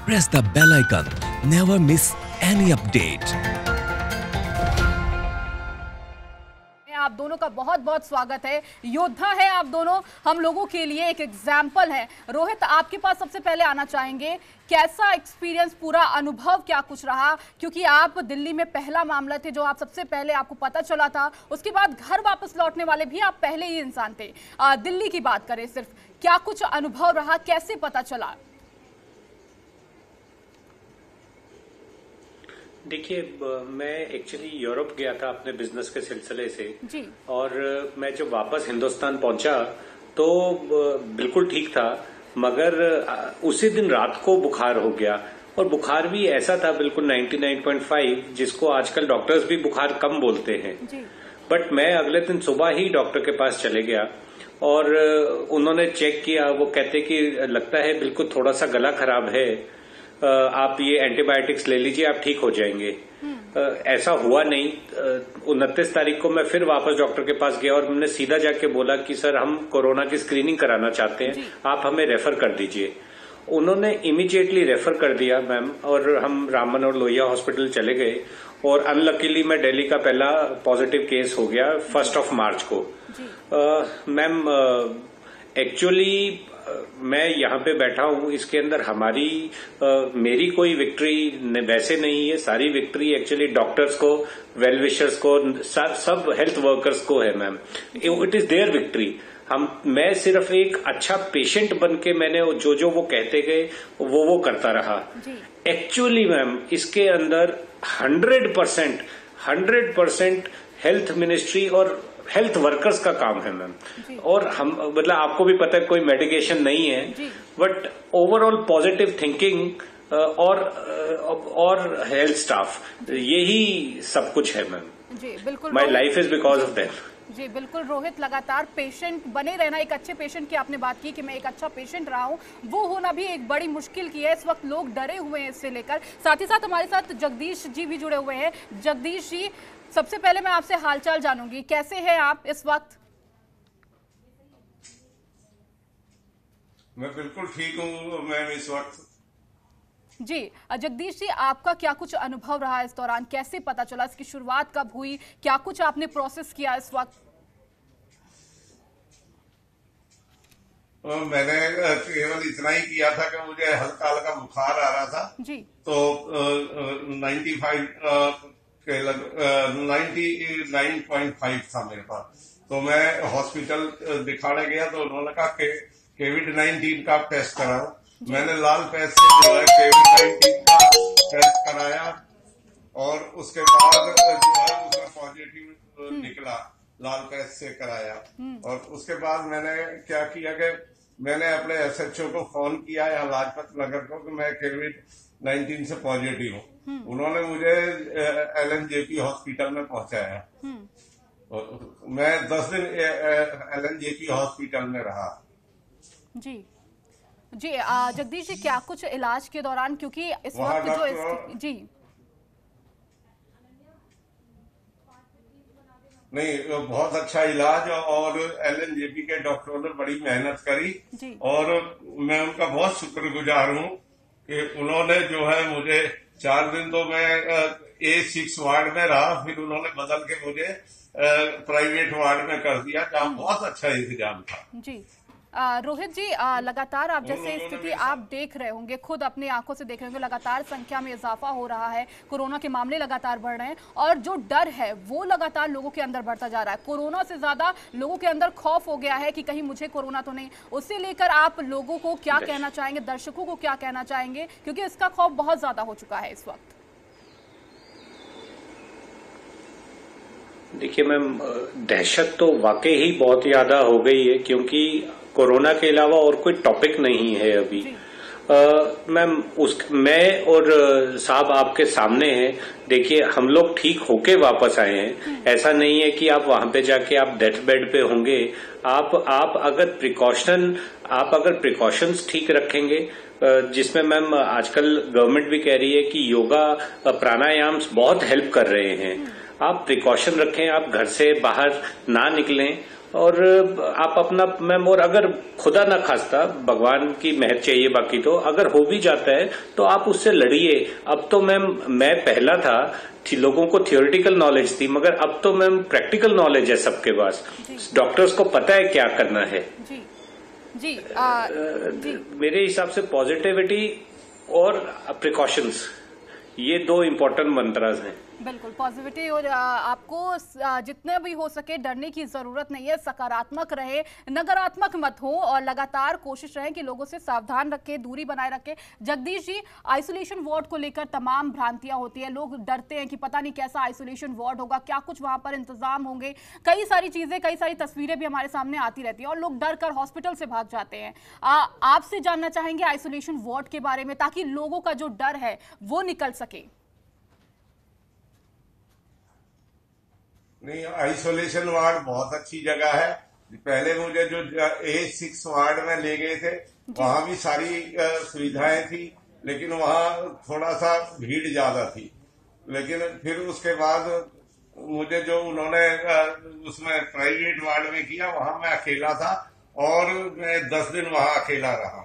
press the bell icon. Never miss any update. आप दोनों का बहुत बहुत स्वागत है। योद्धा है आप दोनों, हम लोगों के लिए एक एग्जाम्पल है। रोहित, आपके पास सबसे पहले आना चाहेंगे, कैसा एक्सपीरियंस, पूरा अनुभव क्या कुछ रहा? क्योंकि आप दिल्ली में पहला मामला थे जो आप सबसे पहले आपको पता चला था, उसके बाद घर वापस लौटने वाले भी आप पहले ही इंसान थे। दिल्ली की बात करें सिर्फ, क्या कुछ अनुभव रहा, कैसे पता चला? देखिए, मैं एक्चुअली यूरोप गया था अपने बिजनेस के सिलसिले से जी। और मैं जब वापस हिंदुस्तान पहुंचा तो बिल्कुल ठीक था, मगर उसी दिन रात को बुखार हो गया और बुखार भी ऐसा था बिल्कुल 99.5, जिसको आजकल डॉक्टर्स भी बुखार कम बोलते हैं। जी। बट मैं अगले दिन सुबह ही डॉक्टर के पास चले गया और उन्होंने चेक किया। वो कहते कि लगता है बिल्कुल थोड़ा सा गला खराब है, आप ये एंटीबायोटिक्स ले लीजिए, आप ठीक हो जाएंगे। ऐसा हुआ नहीं। 29 तारीख को मैं फिर वापस डॉक्टर के पास गया और मैंने सीधा जाके बोला कि सर, हम कोरोना की स्क्रीनिंग कराना चाहते हैं, आप हमें रेफर कर दीजिए। उन्होंने इमीडिएटली रेफर कर दिया मैम, और हम राम मनोहर लोहिया हॉस्पिटल चले गए और अनलकीली मैं दिल्ली का पहला पॉजिटिव केस हो गया 1 मार्च को। मैम, एक्चुअली मैं यहाँ पे बैठा हूँ, इसके अंदर मेरी कोई विक्ट्री वैसे नहीं है। सारी विक्ट्री एक्चुअली डॉक्टर्स को, वेल विशर्स को, सब हेल्थ वर्कर्स को है ma'am. It is there victory. मैं सिर्फ एक अच्छा पेशेंट बन के मैंने जो वो कहते गए वो करता रहा। एक्चुअली मैम, इसके अंदर 100% हेल्थ मिनिस्ट्री और हेल्थ वर्कर्स का काम है मैम। और हम मतलब आपको भी पता है कोई मेडिकेशन नहीं है, बट ओवरऑल पॉजिटिव थिंकिंग और हेल्थ स्टाफ, यही सब कुछ है मैम। जी बिल्कुल, my life is because of that. जी बिल्कुल रोहित, लगातार पेशेंट बने रहना, एक अच्छे पेशेंट की आपने बात की कि मैं एक अच्छा पेशेंट रहा हूं, वो होना भी एक बड़ी मुश्किल की है। इस वक्त लोग डरे हुए हैं इससे लेकर। साथ ही साथ हमारे साथ जगदीश जी भी जुड़े हुए हैं। जगदीश जी, सबसे पहले मैं आपसे हालचाल जानूंगी, कैसे हैं आप इस वक्त? मैं बिल्कुल ठीक हूँ मैम इस वक्त। जी जगदीश जी, आपका क्या कुछ अनुभव रहा इस दौरान, कैसे पता चला, इसकी शुरुआत कब हुई, क्या कुछ आपने प्रोसेस किया इस वक्त? मैंने केवल इतना ही किया था कि मुझे हल्का हल्का बुखार आ रहा था जी। तो 99.5 था मेरे पास। तो मैं हॉस्पिटल दिखाने गया तो उन्होंने कहा कि कोविड-19 का टेस्ट कराओ। मैंने लाल पैच से जो है कोविड-19 का टेस्ट कराया और उसके बाद जो है उसमें पॉजिटिव निकला, लाल पैच से कराया। और उसके बाद मैंने क्या किया कि मैंने अपने SHO को फोन किया या लाजपत नगर को कि मैं कोविड-19 से पॉजिटिव हूँ। उन्होंने मुझे LNJP हॉस्पिटल में पहुंचाया और मैं 10 दिन LNJP हॉस्पिटल में रहा। जी जी जगदीश जी, क्या कुछ इलाज के दौरान, क्योंकि इस वक्त जो जी नहीं, बहुत अच्छा इलाज, और LNJP के डॉक्टरों ने बड़ी मेहनत करी और मैं उनका बहुत शुक्रगुजार हूँ कि उन्होंने जो है मुझे 4 दिन तो मैं A6 वार्ड में रहा, फिर उन्होंने बदल के मुझे प्राइवेट वार्ड में कर दिया, जहाँ बहुत अच्छा इंतजाम था। जी रोहित जी, लगातार आप जैसे स्थिति आप देख रहे होंगे, खुद अपनी आंखों से देख रहे होंगे, लगातार संख्या में इजाफा हो रहा है, कोरोना के मामले लगातार बढ़ रहे हैं और जो डर है वो लगातार लोगों के अंदर बढ़ता जा रहा है। कोरोना से ज्यादा लोगों के अंदर खौफ हो गया है कि कहीं मुझे कोरोना तो नहीं। उससे लेकर आप लोगों को क्या कहना चाहेंगे, दर्शकों को क्या कहना चाहेंगे, क्योंकि इसका खौफ बहुत ज्यादा हो चुका है इस वक्त? देखिए मैम, दहशत तो वाकई ही बहुत ज्यादा हो गई है, क्योंकि कोरोना के अलावा और कोई टॉपिक नहीं है अभी। मैम, मैं और साहब आपके सामने हैं। देखिए, हम लोग ठीक होके वापस आए हैं। ऐसा नहीं है कि आप वहां पे जाके आप डेथ बेड पे होंगे। आप अगर प्रिकॉशंस ठीक रखेंगे, जिसमें मैम आजकल गवर्नमेंट भी कह रही है कि योगा प्राणायाम बहुत हेल्प कर रहे हैं। आप प्रिकॉशन रखें, आप घर से बाहर ना निकलें और आप अपना मैम, और अगर खुदा ना खास्ता, भगवान की मेहर चाहिए, बाकी तो अगर हो भी जाता है तो आप उससे लड़िए। अब तो मैम मैं पहला था लोगों को थियोरिटिकल नॉलेज थी, मगर अब तो मैम प्रैक्टिकल नॉलेज है सबके पास। डॉक्टर्स को पता है क्या करना है। जी जी जी मेरे हिसाब से पॉजिटिविटी और प्रिकॉशंस, ये दो इम्पोर्टेंट मंत्रास हैं। बिल्कुल, पॉजिटिविटी और आपको जितने भी हो सके डरने की जरूरत नहीं है, सकारात्मक रहे, नकारात्मक मत हो और लगातार कोशिश रहे कि लोगों से सावधान रखें, दूरी बनाए रखें। जगदीश जी, आइसोलेशन वार्ड को लेकर तमाम भ्रांतियां होती है, लोग डरते हैं कि पता नहीं कैसा आइसोलेशन वार्ड होगा, क्या कुछ वहां पर इंतजाम होंगे, कई सारी चीजें, कई सारी तस्वीरें भी हमारे सामने आती रहती है और लोग डर कर हॉस्पिटल से भाग जाते हैं। आपसे जानना चाहेंगे आइसोलेशन वार्ड के बारे में, ताकि लोगों का जो डर है वो निकल सके। नहीं, आइसोलेशन वार्ड बहुत अच्छी जगह है। पहले मुझे जो A6 वार्ड में ले गए थे, वहां भी सारी सुविधाएं थी, लेकिन वहां थोड़ा सा भीड़ ज्यादा थी। लेकिन फिर उसके बाद मुझे जो उन्होंने उसमें प्राइवेट वार्ड में किया, वहां मैं अकेला था और मैं 10 दिन वहां अकेला रहा।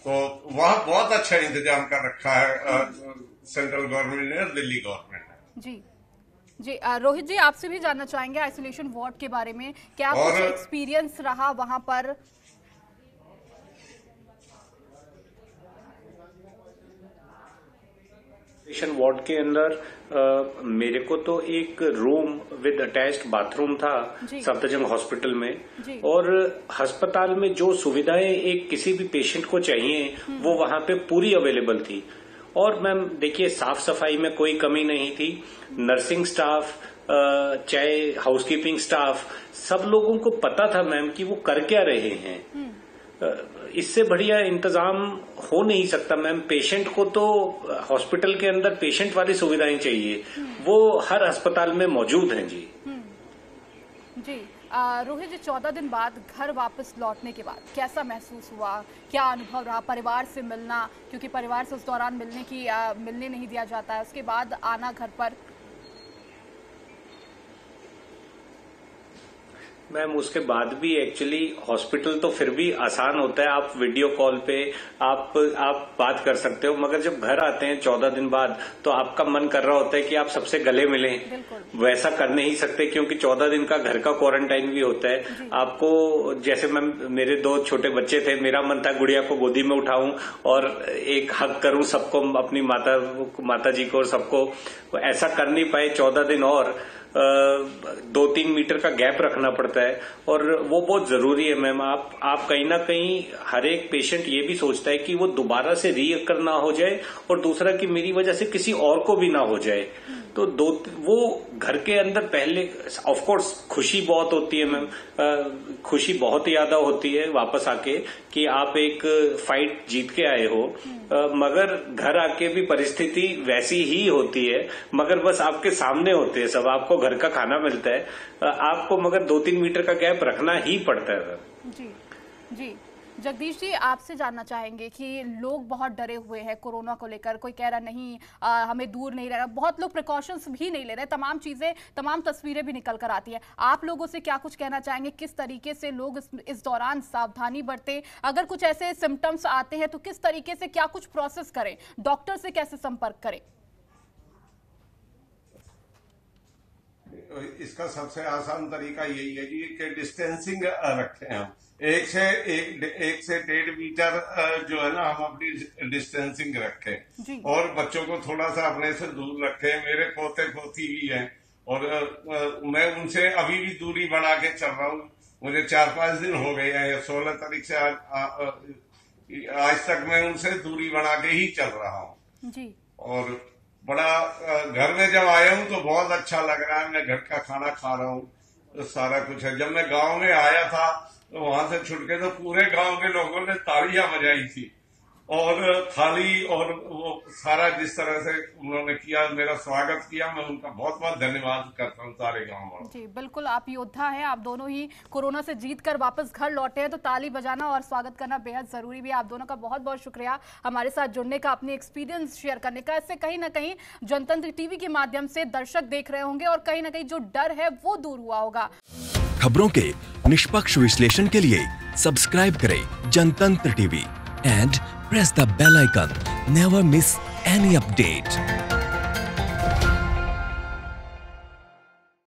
तो वहां बहुत अच्छा इंतजाम कर रखा है सेंट्रल गवर्नमेंट ने और दिल्ली गवर्नमेंट ने। जी जी, रोहित जी, आपसे भी जानना चाहेंगे आइसोलेशन वार्ड के बारे में, क्या कुछ एक्सपीरियंस रहा वहां पर? आइसोलेशन वार्ड के अंदर मेरे को तो एक रूम विद अटैच्ड बाथरूम था सफदरजंग हॉस्पिटल में, और अस्पताल में जो सुविधाएं एक किसी भी पेशेंट को चाहिए वो वहां पे पूरी अवेलेबल थी। और मैम देखिए, साफ सफाई में कोई कमी नहीं थी। नर्सिंग स्टाफ, चाहे हाउसकीपिंग स्टाफ, सब लोगों को पता था मैम कि वो कर क्या रहे हैं। इससे बढ़िया इंतजाम हो नहीं सकता मैम। पेशेंट को तो हॉस्पिटल के अंदर पेशेंट वाली सुविधाएं चाहिए, वो हर अस्पताल में मौजूद हैं। जी जी, रोहित जी, 14 दिन बाद घर वापस लौटने के बाद कैसा महसूस हुआ, क्या अनुभव रहा? परिवार से मिलना, क्योंकि परिवार से उस दौरान मिलने नहीं दिया जाता है, उसके बाद आना घर पर। मैम उसके बाद भी एक्चुअली हॉस्पिटल तो फिर भी आसान होता है, आप वीडियो कॉल पे आप बात कर सकते हो, मगर जब घर आते हैं 14 दिन बाद तो आपका मन कर रहा होता है कि आप सबसे गले मिलें। वैसा कर नहीं सकते क्योंकि 14 दिन का घर का क्वारंटाइन भी होता है आपको। जैसे मैम मेरे 2 छोटे बच्चे थे, मेरा मन था गुड़िया को गोदी में उठाऊं और एक हक करूं सबको, अपनी माता जी को और सबको। ऐसा कर नहीं पाए 14 दिन और 2-3 मीटर का गैप रखना पड़ता है और वो बहुत जरूरी है मैम। आप कहीं ना कहीं हर एक पेशेंट ये भी सोचता है कि वो दोबारा से रीअकर ना हो जाए और दूसरा कि मेरी वजह से किसी और को भी ना हो जाए। तो वो घर के अंदर पहले ऑफ कोर्स खुशी बहुत होती है मैम, खुशी बहुत ज्यादा होती है वापस आके कि आप एक फाइट जीत के आए हो, मगर घर आके भी परिस्थिति वैसी ही होती है, मगर बस आपके सामने होते हैं सब, आपको घर का खाना मिलता है, आपको मगर 2-3 मीटर का गैप रखना ही पड़ता है। जी जी, जगदीश जी, आपसे जानना चाहेंगे कि लोग बहुत डरे हुए हैं कोरोना को लेकर। कोई कह रहा नहीं हमें दूर नहीं रहना, बहुत लोग प्रिकॉशंस भी नहीं ले रहे, तमाम चीजें, तमाम तस्वीरें भी निकल कर आती है। आप लोगों से क्या कुछ कहना चाहेंगे, किस तरीके से लोग इस दौरान सावधानी बरतें? अगर कुछ ऐसे सिम्टम्स आते हैं तो किस तरीके से क्या कुछ प्रोसेस करें, डॉक्टर से कैसे संपर्क करें? इसका सबसे आसान तरीका यही है कि डिस्टेंसिंग रखें हम। एक से 1.5 मीटर जो है ना, हम अपनी डिस्टेंसिंग रखें और बच्चों को थोड़ा सा अपने से दूर रखें। मेरे पोते पोती भी हैं और मैं उनसे अभी भी दूरी बना के चल रहा हूँ। मुझे 4-5 दिन हो गए हैं, 16 तारीख से आज तक मैं उनसे दूरी बना के ही चल रहा हूँ। और बड़ा घर में जब आया हूँ तो बहुत अच्छा लग रहा है। मैं घर का खाना खा रहा हूँ, तो सारा कुछ है। जब मैं गांव में आया था तो वहां से छुट के तो पूरे गांव के लोगों ने तालियां बजाई थी और थाली और वो सारा जिस तरह से उन्होंने किया, मेरा स्वागत किया, मैं उनका बहुत बहुत धन्यवाद करता हूँ सारे गांव वालों। जी बिल्कुल, आप योद्धा हैं, आप दोनों ही कोरोना से जीत कर वापस घर लौटे हैं, तो ताली बजाना और स्वागत करना बेहद जरूरी भी है। आप दोनों का बहुत बहुत शुक्रिया हमारे साथ जुड़ने का, अपनी एक्सपीरियंस शेयर करने का। इससे कहीं ना कहीं जनतंत्र टीवी के माध्यम से दर्शक देख रहे होंगे और कहीं ना कहीं जो डर है वो दूर हुआ होगा। खबरों के निष्पक्ष विश्लेषण के लिए सब्सक्राइब करें Jantantra TV and press the bell icon. Never miss any update.